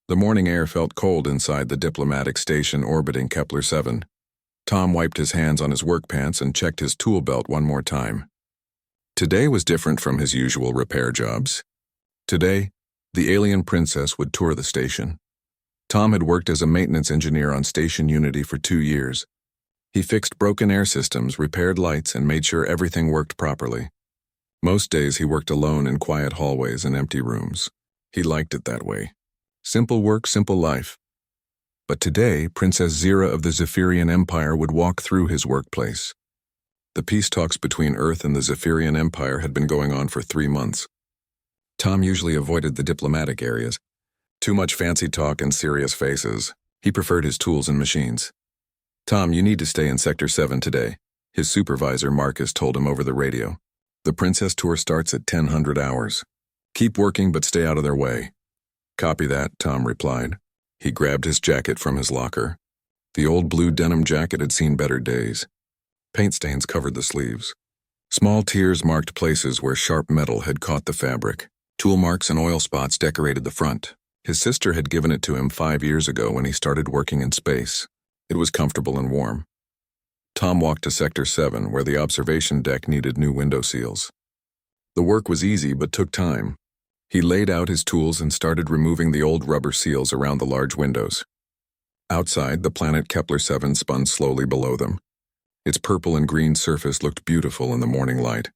The morning air felt cold inside the diplomatic station orbiting Kepler 7. Tom wiped his hands on his work pants and checked his tool belt one more time. Today was different from his usual repair jobs. Today, the alien princess would tour the station. Tom had worked as a maintenance engineer on Station Unity for 2 years. He fixed broken air systems, repaired lights, and made sure everything worked properly. Most days he worked alone in quiet hallways and empty rooms. He liked it that way. Simple work, simple life. But today, Princess Zira of the Zephyrian Empire would walk through his workplace. The peace talks between Earth and the Zephyrian Empire had been going on for 3 months. Tom usually avoided the diplomatic areas. Too much fancy talk and serious faces. He preferred his tools and machines. "Tom, you need to stay in Sector 7 today," his supervisor Marcus told him over the radio. "The Princess Tour starts at 1000 hours. Keep working, but stay out of their way." "Copy that," Tom replied. He grabbed his jacket from his locker. The old blue denim jacket had seen better days. Paint stains covered the sleeves. Small tears marked places where sharp metal had caught the fabric. Tool marks and oil spots decorated the front. His sister had given it to him 5 years ago when he started working in space. It was comfortable and warm. Tom walked to Sector 7, where the observation deck needed new window seals. The work was easy but took time. He laid out his tools and started removing the old rubber seals around the large windows. Outside, the planet Kepler 7 spun slowly below them. Its purple and green surface looked beautiful in the morning light.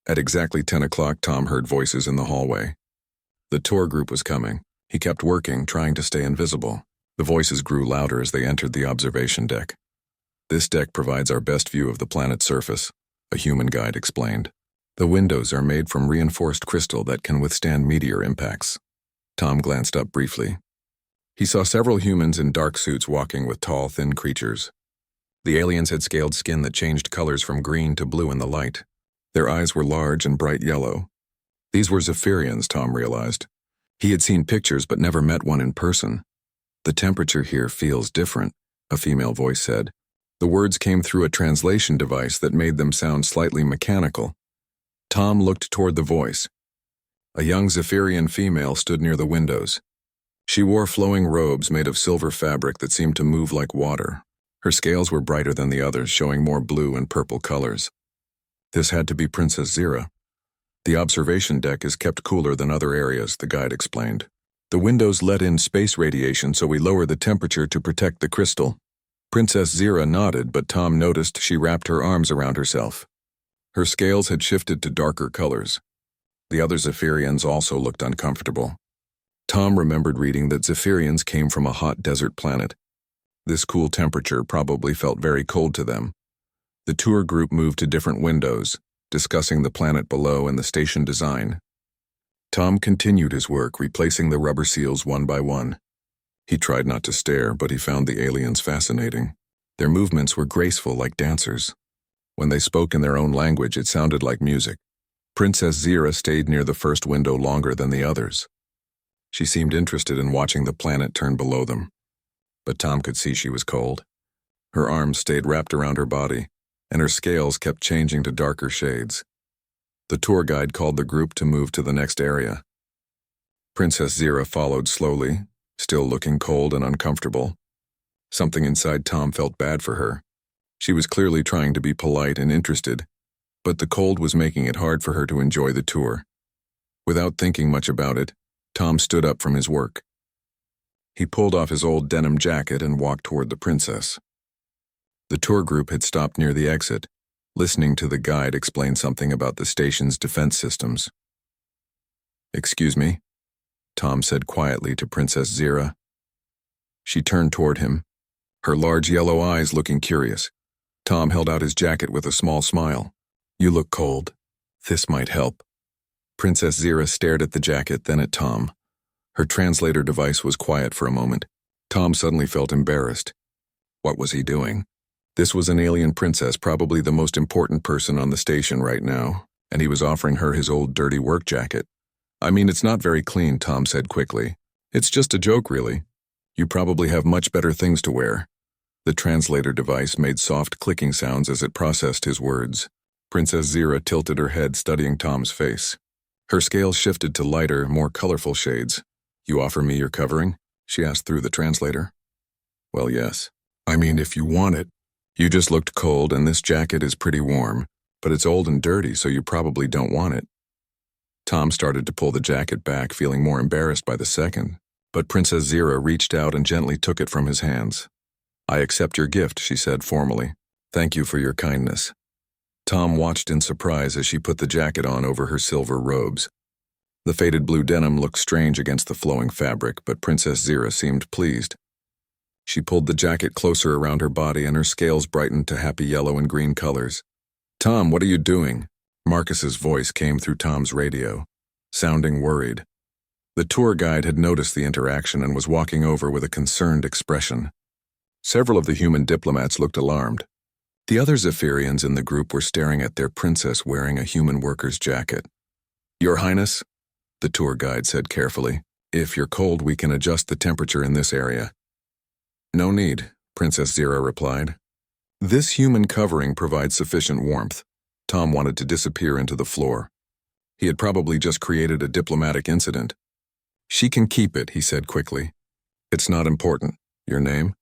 At exactly 10 o'clock, Tom heard voices in the hallway. The tour group was coming. He kept working, trying to stay invisible. The voices grew louder as they entered the observation deck. "This deck provides our best view of the planet's surface," a human guide explained. "The windows are made from reinforced crystal that can withstand meteor impacts." Tom glanced up briefly. He saw several humans in dark suits walking with tall, thin creatures. The aliens had scaled skin that changed colors from green to blue in the light. Their eyes were large and bright yellow. These were Zephyrians, Tom realized. He had seen pictures but never met one in person. "The temperature here feels different," a female voice said. The words came through a translation device that made them sound slightly mechanical. Tom looked toward the voice. A young Zephyrian female stood near the windows. She wore flowing robes made of silver fabric that seemed to move like water. Her scales were brighter than the others, showing more blue and purple colors. This had to be Princess Zira. "The observation deck is kept cooler than other areas," the guide explained. "The windows let in space radiation, so we lower the temperature to protect the crystal." Princess Zira nodded, but Tom noticed she wrapped her arms around herself. Her scales had shifted to darker colors. The other Zephyrians also looked uncomfortable. Tom remembered reading that Zephyrians came from a hot desert planet. This cool temperature probably felt very cold to them. The tour group moved to different windows, discussing the planet below and the station design. Tom continued his work, replacing the rubber seals one by one. He tried not to stare, but he found the aliens fascinating. Their movements were graceful like dancers. When they spoke in their own language, it sounded like music. Princess Zira stayed near the first window longer than the others. She seemed interested in watching the planet turn below them. But Tom could see she was cold. Her arms stayed wrapped around her body, and her scales kept changing to darker shades. The tour guide called the group to move to the next area. Princess Zira followed slowly, still looking cold and uncomfortable. Something inside Tom felt bad for her. She was clearly trying to be polite and interested, but the cold was making it hard for her to enjoy the tour. Without thinking much about it, Tom stood up from his work. He pulled off his old denim jacket and walked toward the princess. The tour group had stopped near the exit, listening to the guide explain something about the station's defense systems. "Excuse me," Tom said quietly to Princess Zira. She turned toward him, her large yellow eyes looking curious. Tom held out his jacket with a small smile. "You look cold. This might help." Princess Zira stared at the jacket, then at Tom. Her translator device was quiet for a moment. Tom suddenly felt embarrassed. What was he doing? This was an alien princess, probably the most important person on the station right now, and he was offering her his old dirty work jacket. "I mean, it's not very clean," Tom said quickly. "It's just a joke, really. You probably have much better things to wear." The translator device made soft clicking sounds as it processed his words. Princess Zira tilted her head, studying Tom's face. Her scales shifted to lighter, more colorful shades. "You offer me your covering?" she asked through the translator. Well, yes. I mean, if you want it. You just looked cold and this jacket is pretty warm, but it's old and dirty, so you probably don't want it. Tom started to pull the jacket back, feeling more embarrassed by the second, but Princess Zira reached out and gently took it from his hands. I accept your gift, she said formally. Thank you for your kindness. Tom watched in surprise as she put the jacket on over her silver robes. The faded blue denim looked strange against the flowing fabric, but Princess Zira seemed pleased. She pulled the jacket closer around her body and her scales brightened to happy yellow and green colors. Tom, what are you doing? Marcus's voice came through Tom's radio, sounding worried. The tour guide had noticed the interaction and was walking over with a concerned expression. Several of the human diplomats looked alarmed. The other Zephyrians in the group were staring at their princess wearing a human worker's jacket. Your Highness, the tour guide said carefully, if you're cold, we can adjust the temperature in this area. No need, Princess Zira replied. This human covering provides sufficient warmth. Tom wanted to disappear into the floor. He had probably just created a diplomatic incident. She can keep it, he said quickly. It's not important. Your name?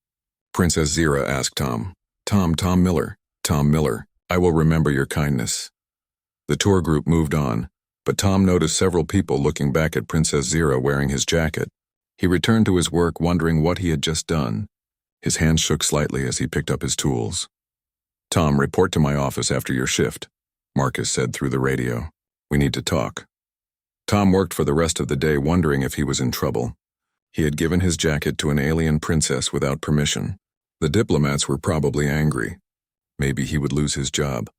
Princess Zira asked Tom. Tom Miller. Tom Miller. I will remember your kindness. The tour group moved on, but Tom noticed several people looking back at Princess Zira wearing his jacket. He returned to his work wondering what he had just done. His hands shook slightly as he picked up his tools. Tom, report to my office after your shift, Marcus said through the radio. We need to talk. Tom worked for the rest of the day wondering if he was in trouble. He had given his jacket to an alien princess without permission. The diplomats were probably angry. Maybe he would lose his job.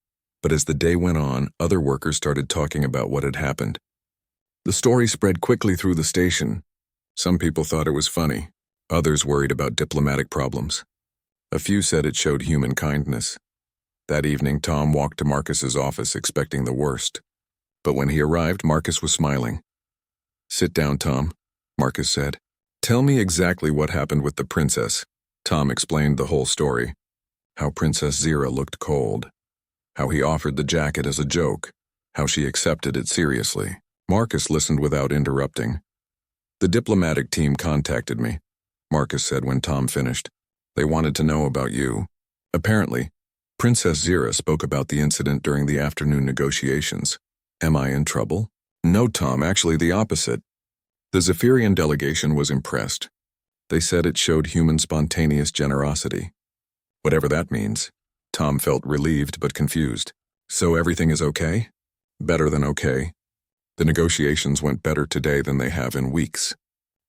But as the day went on, other workers started talking about what had happened. The story spread quickly through the station. Some people thought it was funny. Others worried about diplomatic problems. A few said it showed human kindness. That evening, Tom walked to Marcus's office expecting the worst. But when he arrived, Marcus was smiling. Sit down, Tom, Marcus said. Tell me exactly what happened with the princess. Tom explained the whole story. How Princess Zira looked cold. How he offered the jacket as a joke. How she accepted it seriously. Marcus listened without interrupting. The diplomatic team contacted me, Marcus said when Tom finished. They wanted to know about you. Apparently, Princess Zira spoke about the incident during the afternoon negotiations. Am I in trouble? No, Tom, actually the opposite. The Zephyrian delegation was impressed. They said it showed human spontaneous generosity. Whatever that means. Tom felt relieved but confused. So everything is okay? Better than okay. The negotiations went better today than they have in weeks.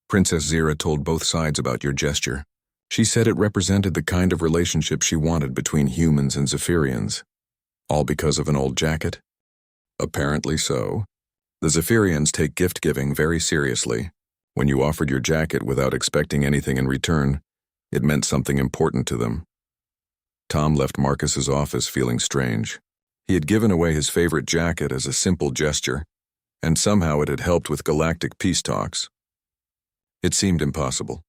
Princess Zira told both sides about your gesture. She said it represented the kind of relationship she wanted between humans and Zephyrians. All because of an old jacket? Apparently so. The Zephyrians take gift-giving very seriously. When you offered your jacket without expecting anything in return, it meant something important to them. Tom left Marcus's office feeling strange. He had given away his favorite jacket as a simple gesture, and somehow it had helped with galactic peace talks. It seemed impossible.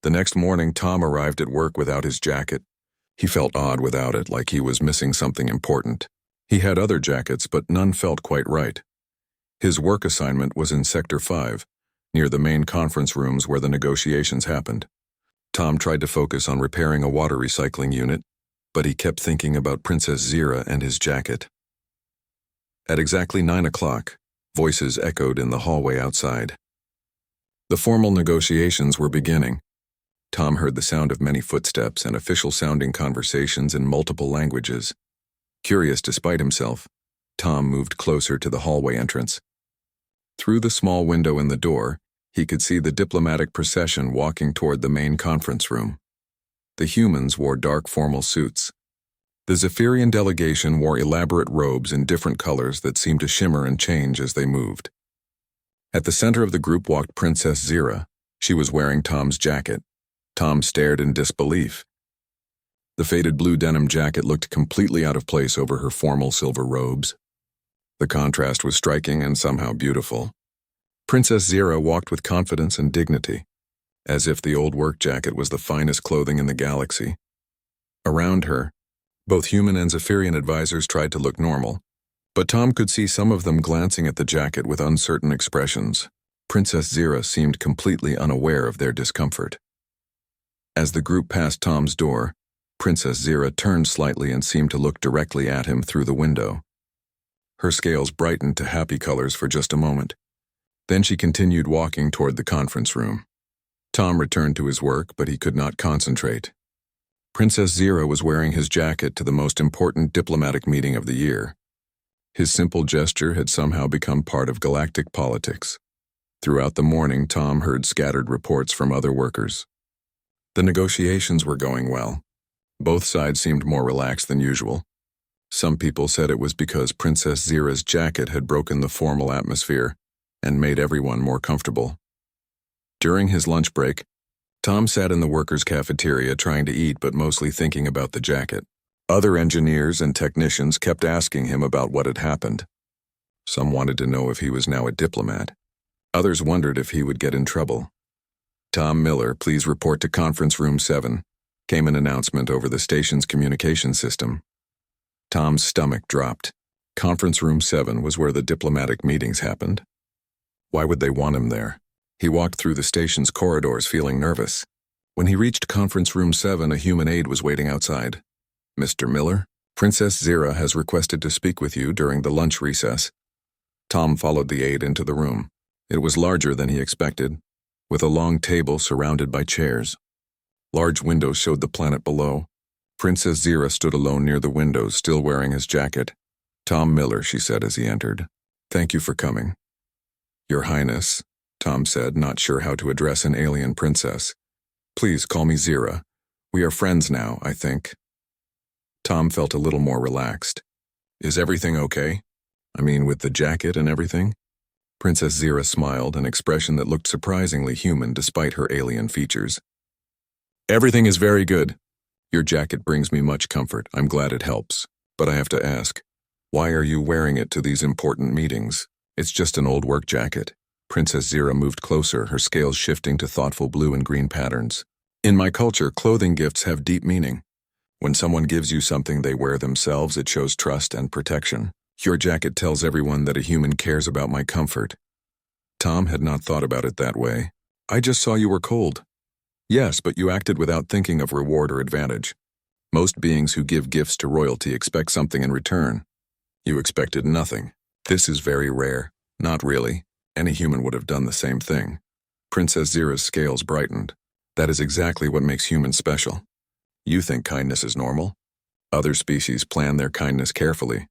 The next morning, Tom arrived at work without his jacket. He felt odd without it, like he was missing something important. He had other jackets, but none felt quite right. His work assignment was in Sector 5, near the main conference rooms where the negotiations happened. Tom tried to focus on repairing a water recycling unit, but he kept thinking about Princess Zira and his jacket. At exactly 9 o'clock, voices echoed in the hallway outside. The formal negotiations were beginning. Tom heard the sound of many footsteps and official-sounding conversations in multiple languages. Curious despite himself, Tom moved closer to the hallway entrance. Through the small window in the door, he could see the diplomatic procession walking toward the main conference room. The humans wore dark formal suits. The Zephyrian delegation wore elaborate robes in different colors that seemed to shimmer and change as they moved. At the center of the group walked Princess Zira. She was wearing Tom's jacket. Tom stared in disbelief. The faded blue denim jacket looked completely out of place over her formal silver robes. The contrast was striking and somehow beautiful. Princess Zira walked with confidence and dignity, as if the old work jacket was the finest clothing in the galaxy. Around her, both human and Zephyrian advisors tried to look normal, but Tom could see some of them glancing at the jacket with uncertain expressions. Princess Zira seemed completely unaware of their discomfort. As the group passed Tom's door, Princess Zira turned slightly and seemed to look directly at him through the window. Her scales brightened to happy colors for just a moment. Then she continued walking toward the conference room. Tom returned to his work, but he could not concentrate. Princess Zira was wearing his jacket to the most important diplomatic meeting of the year. His simple gesture had somehow become part of galactic politics. Throughout the morning, Tom heard scattered reports from other workers. The negotiations were going well. Both sides seemed more relaxed than usual. Some people said it was because Princess Zira's jacket had broken the formal atmosphere and made everyone more comfortable. During his lunch break, Tom sat in the workers' cafeteria trying to eat but mostly thinking about the jacket. Other engineers and technicians kept asking him about what had happened. Some wanted to know if he was now a diplomat. Others wondered if he would get in trouble. "Tom Miller, please report to Conference Room 7, came an announcement over the station's communication system. Tom's stomach dropped. Conference Room 7 was where the diplomatic meetings happened. Why would they want him there? He walked through the station's corridors feeling nervous. When he reached Conference Room 7, a human aide was waiting outside. "Mr. Miller, Princess Zira has requested to speak with you during the lunch recess." Tom followed the aide into the room. It was larger than he expected, with a long table surrounded by chairs. Large windows showed the planet below. Princess Zira stood alone near the windows, still wearing his jacket. "Tom Miller," she said as he entered. "Thank you for coming." "Your Highness," Tom said, not sure how to address an alien princess. "Please call me Zira. We are friends now, I think." Tom felt a little more relaxed. "Is everything okay? I mean, with the jacket and everything?" Princess Zira smiled, an expression that looked surprisingly human despite her alien features. "Everything is very good. Your jacket brings me much comfort. I'm glad it helps. But I have to ask, why are you wearing it to these important meetings? It's just an old work jacket." Princess Zira moved closer, her scales shifting to thoughtful blue and green patterns. "In my culture, clothing gifts have deep meaning. When someone gives you something they wear themselves, it shows trust and protection. Your jacket tells everyone that a human cares about my comfort." Tom had not thought about it that way. "I just saw you were cold." "Yes, but you acted without thinking of reward or advantage. Most beings who give gifts to royalty expect something in return. You expected nothing. This is very rare." "Not really. Any human would have done the same thing." Princess Zira's scales brightened. "That is exactly what makes humans special. You think kindness is normal? Other species plan their kindness carefully.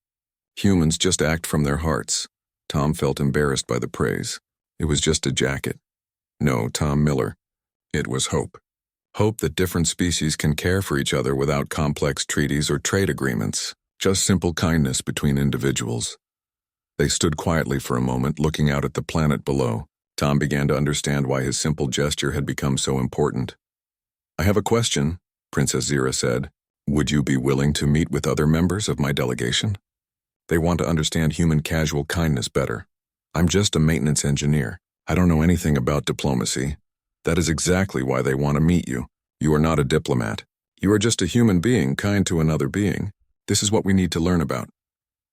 Humans just act from their hearts." Tom felt embarrassed by the praise. It was just a jacket. "No, Tom Miller. It was hope. Hope that different species can care for each other without complex treaties or trade agreements. Just simple kindness between individuals." They stood quietly for a moment, looking out at the planet below. Tom began to understand why his simple gesture had become so important. "I have a question," Princess Zira said. "Would you be willing to meet with other members of my delegation? They want to understand human casual kindness better. I'm just a maintenance engineer. I don't know anything about diplomacy. That is exactly why they want to meet you. You are not a diplomat. You are just a human being kind to another being. This is what we need to learn about."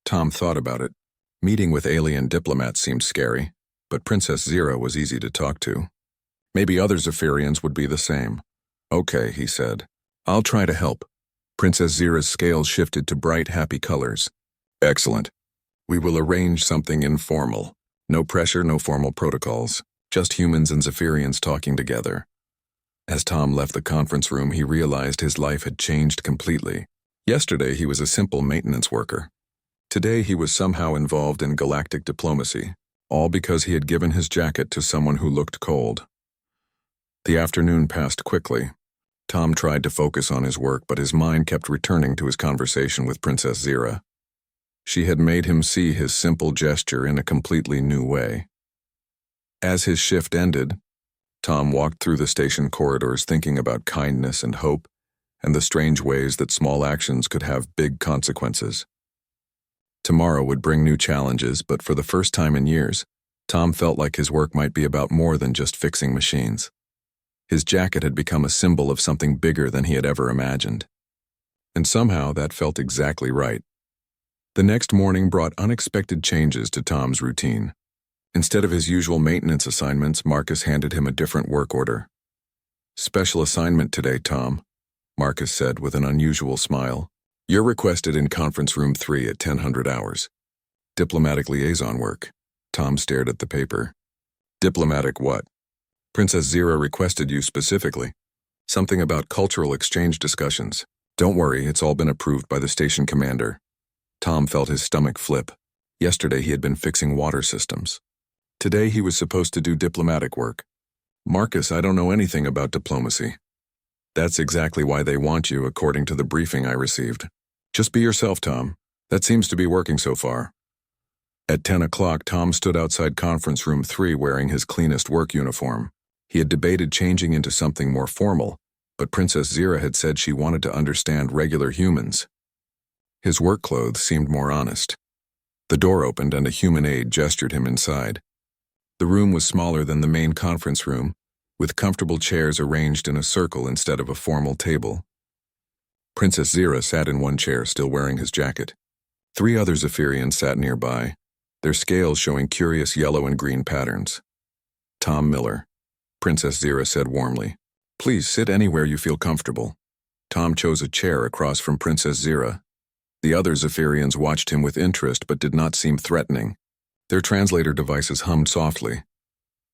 Tom thought about it. Meeting with alien diplomats seemed scary, but Princess Zira was easy to talk to. Maybe other Zephyrians would be the same. "Okay," he said. "I'll try to help." Princess Zira's scales shifted to bright, happy colors. "Excellent. We will arrange something informal. No pressure, no formal protocols. Just humans and Zephyrians talking together." As Tom left the conference room, he realized his life had changed completely. Yesterday, he was a simple maintenance worker. Today, he was somehow involved in galactic diplomacy, all because he had given his jacket to someone who looked cold. The afternoon passed quickly. Tom tried to focus on his work, but his mind kept returning to his conversation with Princess Zira. She had made him see his simple gesture in a completely new way. As his shift ended, Tom walked through the station corridors thinking about kindness and hope and the strange ways that small actions could have big consequences. Tomorrow would bring new challenges, but for the first time in years, Tom felt like his work might be about more than just fixing machines. His jacket had become a symbol of something bigger than he had ever imagined. And somehow that felt exactly right. The next morning brought unexpected changes to Tom's routine. Instead of his usual maintenance assignments, Marcus handed him a different work order. "Special assignment today, Tom," Marcus said with an unusual smile. "You're requested in conference room 3 at 1000 hours. Diplomatic liaison work." Tom stared at the paper. "Diplomatic what?" "Princess Zira requested you specifically. Something about cultural exchange discussions. Don't worry, it's all been approved by the station commander." Tom felt his stomach flip. Yesterday he had been fixing water systems. Today he was supposed to do diplomatic work. "Marcus, I don't know anything about diplomacy." "That's exactly why they want you, according to the briefing I received. Just be yourself, Tom. That seems to be working so far." At 10 o'clock, Tom stood outside conference room 3 wearing his cleanest work uniform. He had debated changing into something more formal, but Princess Zira had said she wanted to understand regular humans. His work clothes seemed more honest. The door opened and a human aide gestured him inside. The room was smaller than the main conference room, with comfortable chairs arranged in a circle instead of a formal table. Princess Zira sat in one chair, still wearing his jacket. 3 other Zephyrians sat nearby, their scales showing curious yellow and green patterns. "Tom Miller," Princess Zira said warmly. "Please sit anywhere you feel comfortable." Tom chose a chair across from Princess Zira. The other Zephyrians watched him with interest but did not seem threatening. Their translator devices hummed softly.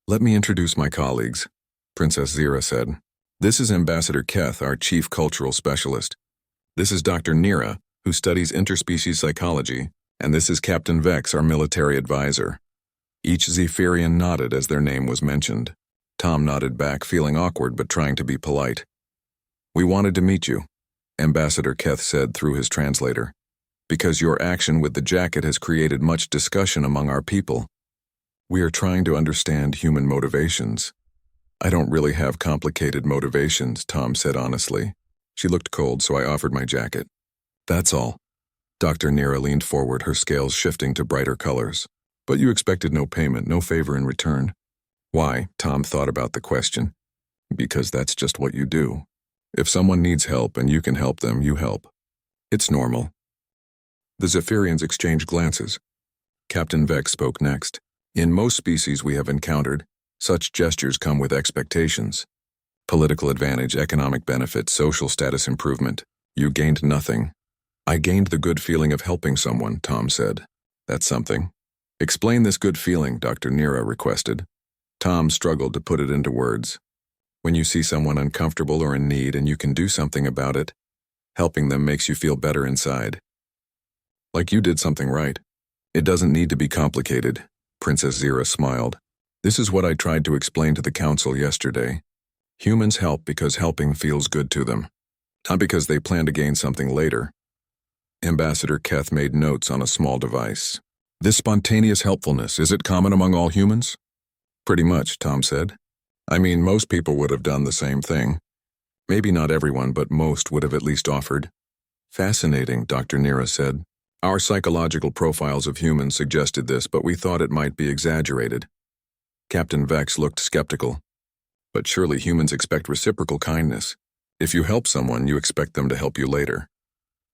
"Let me introduce my colleagues," Princess Zira said. "This is Ambassador Keth, our chief cultural specialist. This is Dr. Nira, who studies interspecies psychology, and this is Captain Vex, our military advisor." Each Zephyrian nodded as their name was mentioned. Tom nodded back, feeling awkward but trying to be polite. "We wanted to meet you," Ambassador Keth said through his translator, "because your action with the jacket has created much discussion among our people. We are trying to understand human motivations." "I don't really have complicated motivations," Tom said honestly. She looked cold, so I offered my jacket. "That's all." Dr. Nira leaned forward, her scales shifting to brighter colors. "But you expected no payment, no favor in return." "Why?" Tom thought about the question. "Because that's just what you do. If someone needs help and you can help them, you help. It's normal." The Zephyrians exchanged glances. Captain Vex spoke next. "In most species we have encountered, such gestures come with expectations. Political advantage, economic benefit, social status improvement. You gained nothing." "I gained the good feeling of helping someone," Tom said. "That's something." "Explain this good feeling," Dr. Nira requested. Tom struggled to put it into words. "When you see someone uncomfortable or in need and you can do something about it, helping them makes you feel better inside. Like you did something right. It doesn't need to be complicated," Princess Zira smiled. "This is what I tried to explain to the council yesterday. Humans help because helping feels good to them, not because they plan to gain something later." Ambassador Keth made notes on a small device. "This spontaneous helpfulness, is it common among all humans?" "Pretty much," Tom said. "I mean, most people would have done the same thing. Maybe not everyone, but most would have at least offered." "Fascinating," Dr. Nira said. "Our psychological profiles of humans suggested this, but we thought it might be exaggerated." Captain Vex looked skeptical. "But surely humans expect reciprocal kindness. If you help someone, you expect them to help you later."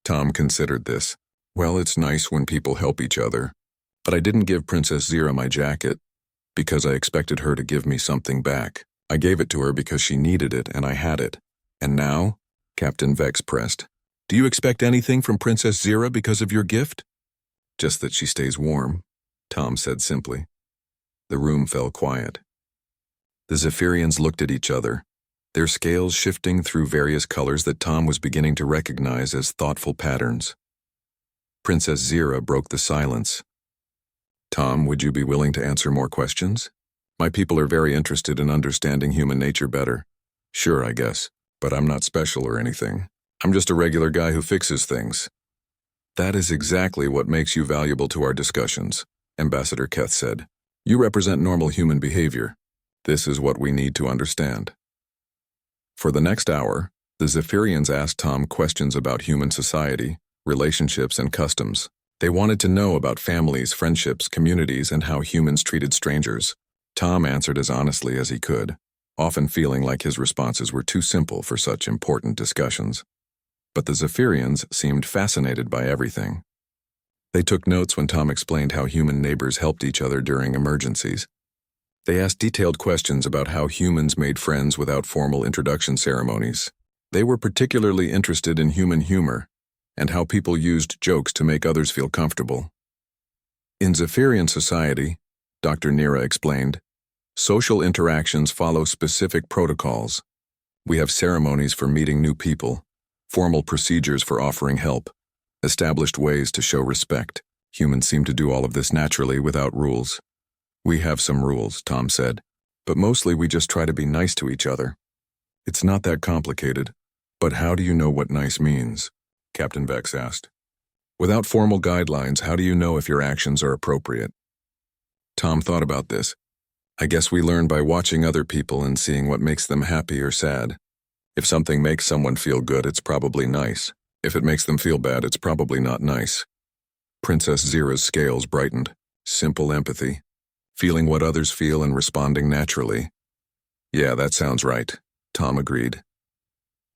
Tom considered this. "Well, it's nice when people help each other. But I didn't give Princess Zira my jacket because I expected her to give me something back. I gave it to her because she needed it and I had it. And now?" Captain Vex pressed. "Do you expect anything from Princess Zira because of your gift?" "Just that she stays warm," Tom said simply. The room fell quiet. The Zephyrians looked at each other, their scales shifting through various colors that Tom was beginning to recognize as thoughtful patterns. Princess Zira broke the silence. "Tom, would you be willing to answer more questions? My people are very interested in understanding human nature better." "Sure, I guess, but I'm not special or anything. I'm just a regular guy who fixes things." "That is exactly what makes you valuable to our discussions," Ambassador Keth said. "You represent normal human behavior. This is what we need to understand." For the next hour, the Zephyrians asked Tom questions about human society, relationships, and customs. They wanted to know about families, friendships, communities, and how humans treated strangers. Tom answered as honestly as he could, often feeling like his responses were too simple for such important discussions. But the Zephyrians seemed fascinated by everything. They took notes when Tom explained how human neighbors helped each other during emergencies. They asked detailed questions about how humans made friends without formal introduction ceremonies. They were particularly interested in human humor and how people used jokes to make others feel comfortable. In Zephyrian society, Dr. Nira explained, social interactions follow specific protocols. We have ceremonies for meeting new people, formal procedures for offering help, established ways to show respect. Humans seem to do all of this naturally without rules. We have some rules, Tom said, but mostly we just try to be nice to each other. It's not that complicated. But how do you know what nice means? Captain Vex asked. Without formal guidelines, how do you know if your actions are appropriate? Tom thought about this. I guess we learn by watching other people and seeing what makes them happy or sad. If something makes someone feel good, it's probably nice. If it makes them feel bad, it's probably not nice. Princess Zira's scales brightened. Simple empathy. Feeling what others feel and responding naturally. Yeah, that sounds right, Tom agreed.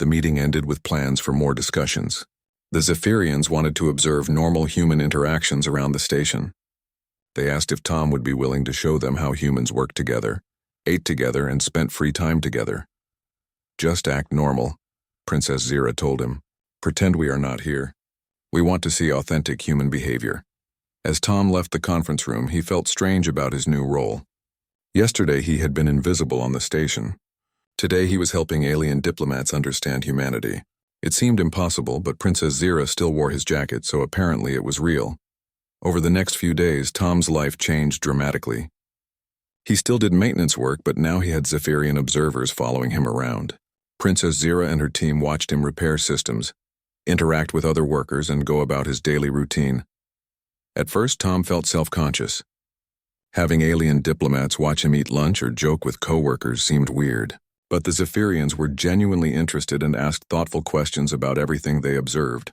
The meeting ended with plans for more discussions. The Zephyrians wanted to observe normal human interactions around the station. They asked if Tom would be willing to show them how humans worked together, ate together, and spent free time together. Just act normal, Princess Zira told him. Pretend we are not here. We want to see authentic human behavior. As Tom left the conference room, he felt strange about his new role. Yesterday he had been invisible on the station. Today he was helping alien diplomats understand humanity. It seemed impossible, but Princess Zira still wore his jacket, so apparently it was real. Over the next few days, Tom's life changed dramatically. He still did maintenance work, but now he had Zephyrian observers following him around. Princess Zira and her team watched him repair systems, interact with other workers, and go about his daily routine. At first, Tom felt self-conscious. Having alien diplomats watch him eat lunch or joke with co-workers seemed weird. But the Zephyrians were genuinely interested and asked thoughtful questions about everything they observed.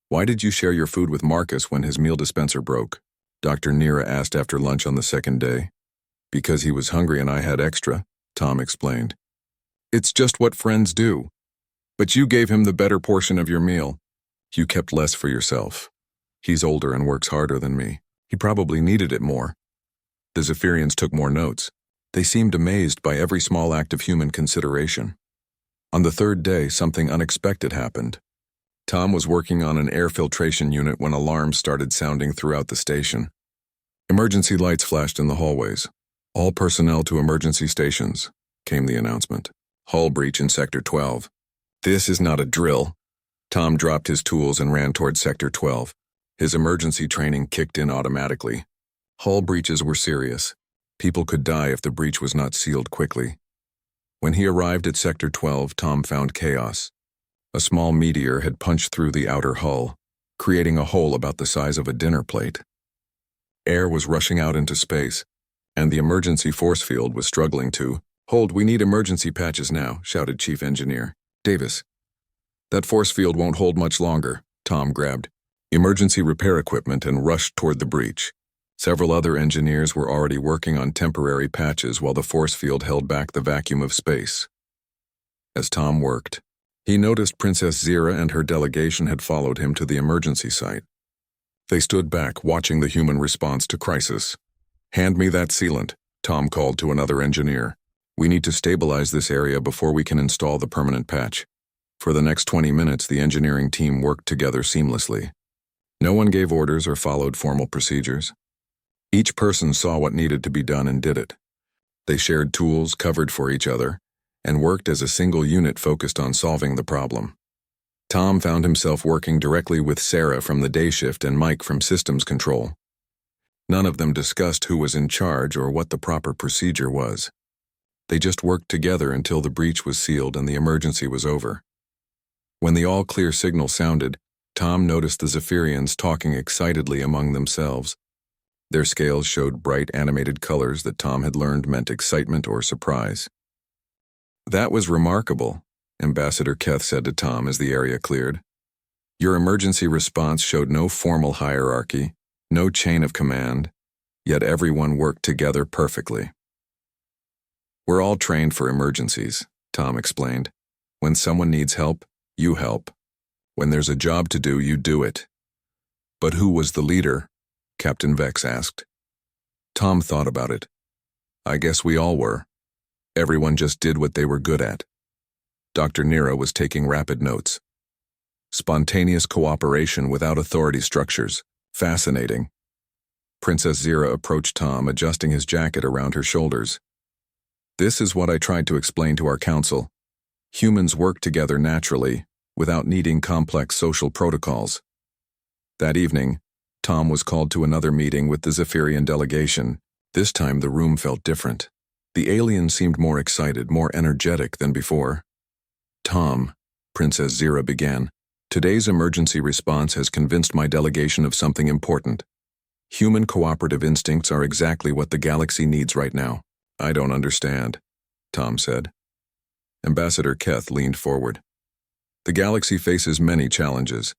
Why did you share your food with Marcus when his meal dispenser broke? Dr. Nira asked after lunch on the second day. Because he was hungry and I had extra, Tom explained. It's just what friends do. But you gave him the better portion of your meal. You kept less for yourself. He's older and works harder than me. He probably needed it more. The Zephyrians took more notes. They seemed amazed by every small act of human consideration. On the third day, something unexpected happened. Tom was working on an air filtration unit when alarms started sounding throughout the station. Emergency lights flashed in the hallways. All personnel to emergency stations, came the announcement. Hull breach in Sector 12. This is not a drill. Tom dropped his tools and ran toward Sector 12. His emergency training kicked in automatically. Hull breaches were serious. People could die if the breach was not sealed quickly. When he arrived at Sector 12, Tom found chaos. A small meteor had punched through the outer hull, creating a hole about the size of a dinner plate. Air was rushing out into space, and the emergency force field was struggling to. Hold, we need emergency patches now, shouted Chief Engineer Davis. That force field won't hold much longer. Tom grabbed emergency repair equipment and rushed toward the breach. Several other engineers were already working on temporary patches while the force field held back the vacuum of space. As Tom worked, he noticed Princess Zira and her delegation had followed him to the emergency site. They stood back, watching the human response to crisis. Hand me that sealant, Tom called to another engineer. We need to stabilize this area before we can install the permanent patch. For the next 20 minutes, the engineering team worked together seamlessly. No one gave orders or followed formal procedures. Each person saw what needed to be done and did it. They shared tools, covered for each other, and worked as a single unit focused on solving the problem. Tom found himself working directly with Sarah from the day shift and Mike from systems control. None of them discussed who was in charge or what the proper procedure was. They just worked together until the breach was sealed and the emergency was over. When the all-clear signal sounded, Tom noticed the Zephyrians talking excitedly among themselves. Their scales showed bright animated colors that Tom had learned meant excitement or surprise. That was remarkable, Ambassador Keth said to Tom as the area cleared. Your emergency response showed no formal hierarchy, no chain of command, yet everyone worked together perfectly. We're all trained for emergencies, Tom explained. When someone needs help, you help. When there's a job to do, you do it. But who was the leader? Captain Vex asked. Tom thought about it. I guess we all were. Everyone just did what they were good at. Dr. Nira was taking rapid notes. Spontaneous cooperation without authority structures. Fascinating. Princess Zira approached Tom, adjusting his jacket around her shoulders. This is what I tried to explain to our council. Humans work together naturally, without needing complex social protocols. That evening, Tom was called to another meeting with the Zephyrian delegation. This time the room felt different. The alien seemed more excited, more energetic than before. Tom, Princess Zira began, today's emergency response has convinced my delegation of something important. Human cooperative instincts are exactly what the galaxy needs right now. I don't understand, Tom said. Ambassador Keth leaned forward. The galaxy faces many challenges.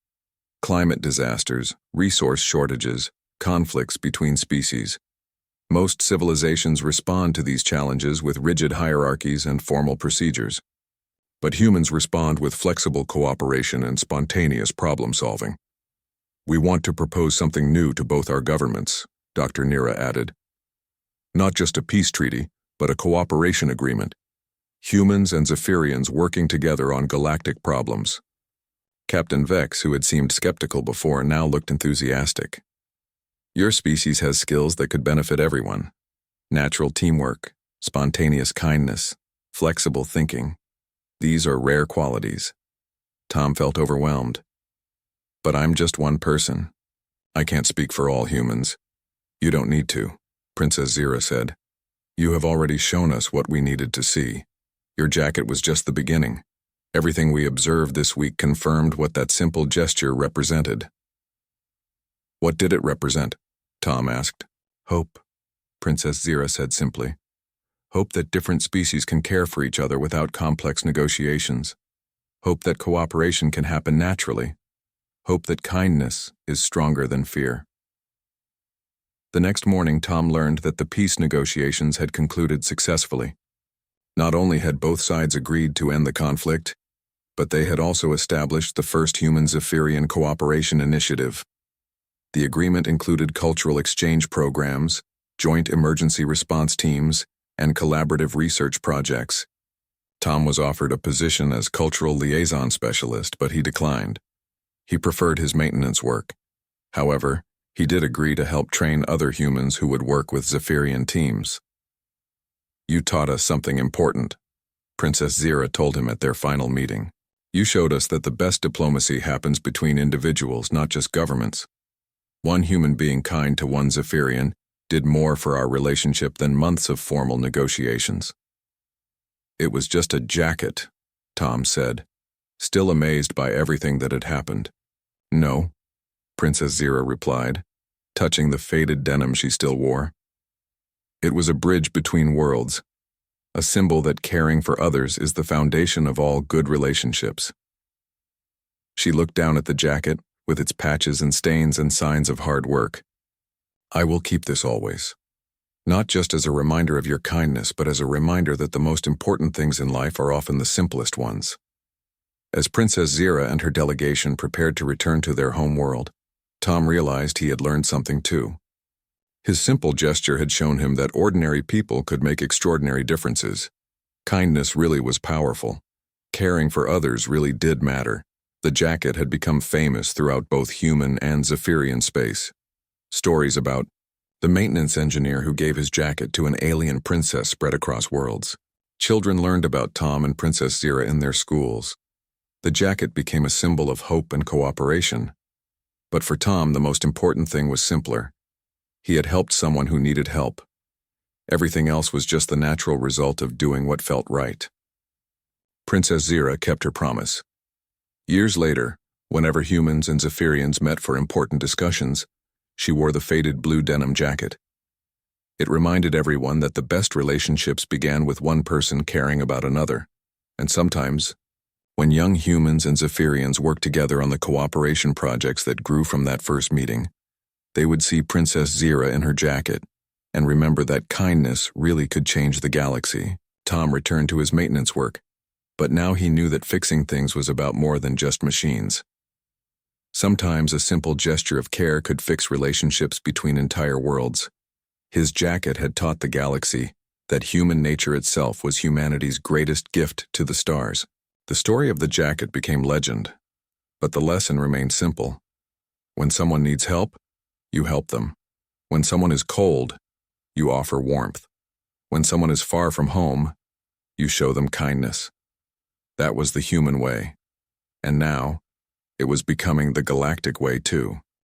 Climate disasters, resource shortages, conflicts between species. Most civilizations respond to these challenges with rigid hierarchies and formal procedures. But humans respond with flexible cooperation and spontaneous problem-solving. We want to propose something new to both our governments, Dr. Nira added. Not just a peace treaty, but a cooperation agreement. Humans and Zephyrians working together on galactic problems. Captain Vex, who had seemed skeptical before, now looked enthusiastic. Your species has skills that could benefit everyone. Natural teamwork, spontaneous kindness, flexible thinking. These are rare qualities. Tom felt overwhelmed. But I'm just one person. I can't speak for all humans. You don't need to, Princess Zira said. You have already shown us what we needed to see. Your jacket was just the beginning. Everything we observed this week confirmed what that simple gesture represented. What did it represent? Tom asked. Hope, Princess Zira said simply. Hope that different species can care for each other without complex negotiations. Hope that cooperation can happen naturally. Hope that kindness is stronger than fear. The next morning, Tom learned that the peace negotiations had concluded successfully. Not only had both sides agreed to end the conflict, but they had also established the first human-Zephyrian cooperation initiative. The agreement included cultural exchange programs, joint emergency response teams, and collaborative research projects. Tom was offered a position as cultural liaison specialist, but he declined. He preferred his maintenance work. However, he did agree to help train other humans who would work with Zephyrian teams. You taught us something important, Princess Zira told him at their final meeting. You showed us that the best diplomacy happens between individuals, not just governments. One human being kind to one Zephyrian did more for our relationship than months of formal negotiations. It was just a jacket, Tom said, still amazed by everything that had happened. No, Princess Zira replied, touching the faded denim she still wore. It was a bridge between worlds, a symbol that caring for others is the foundation of all good relationships. She looked down at the jacket, with its patches and stains and signs of hard work. I will keep this always. Not just as a reminder of your kindness, but as a reminder that the most important things in life are often the simplest ones. As Princess Zira and her delegation prepared to return to their home world, Tom realized he had learned something too. His simple gesture had shown him that ordinary people could make extraordinary differences. Kindness really was powerful. Caring for others really did matter. The jacket had become famous throughout both human and Zephyrian space. Stories about the maintenance engineer who gave his jacket to an alien princess spread across worlds. Children learned about Tom and Princess Zira in their schools. The jacket became a symbol of hope and cooperation. But for Tom, the most important thing was simpler. He had helped someone who needed help. Everything else was just the natural result of doing what felt right. Princess Zira kept her promise. Years later, whenever humans and Zephyrians met for important discussions, she wore the faded blue denim jacket. It reminded everyone that the best relationships began with one person caring about another, and sometimes, when young humans and Zephyrians worked together on the cooperation projects that grew from that first meeting, they would see Princess Zira in her jacket and remember that kindness really could change the galaxy. Tom returned to his maintenance work, but now he knew that fixing things was about more than just machines. Sometimes a simple gesture of care could fix relationships between entire worlds. His jacket had taught the galaxy that human nature itself was humanity's greatest gift to the stars. The story of the jacket became legend, but the lesson remained simple. When someone needs help, you help them. When someone is cold, you offer warmth. When someone is far from home, you show them kindness. That was the human way. And now, it was becoming the galactic way too.